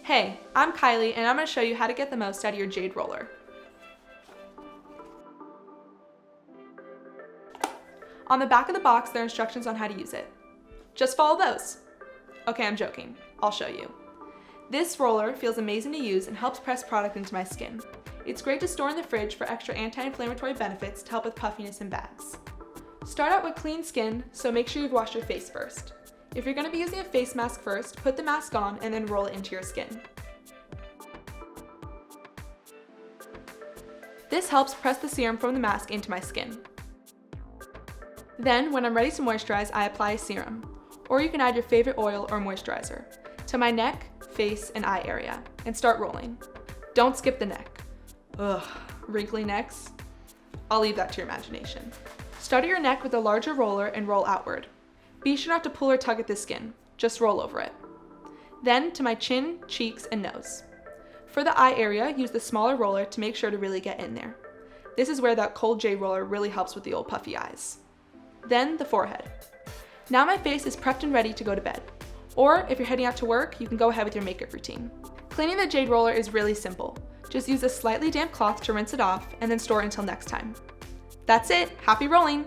Hey, I'm Kylie and I'm going to show you how to get the most out of your Jade Roller. On the back of the box, there are instructions on how to use it. Just follow those. Okay, I'm joking. I'll show you. This roller feels amazing to use and helps press product into my skin. It's great to store in the fridge for extra anti-inflammatory benefits to help with puffiness and bags. Start out with clean skin, so make sure you've washed your face first. If you're going to be using a face mask first, put the mask on and then roll it into your skin. This helps press the serum from the mask into my skin. Then, when I'm ready to moisturize, I apply a serum, or you can add your favorite oil or moisturizer, to my neck, face, and eye area, and start rolling. Don't skip the neck. Ugh, wrinkly necks? I'll leave that to your imagination. Start at your neck with a larger roller and roll outward. Be sure not to pull or tug at the skin, just roll over it. Then to my chin, cheeks, and nose. For the eye area, use the smaller roller to make sure to really get in there. This is where that cold Jade Roller really helps with the old puffy eyes. Then the forehead. Now my face is prepped and ready to go to bed. Or if you're heading out to work, you can go ahead with your makeup routine. Cleaning the Jade Roller is really simple. Just use a slightly damp cloth to rinse it off and then store it until next time. That's it, happy rolling!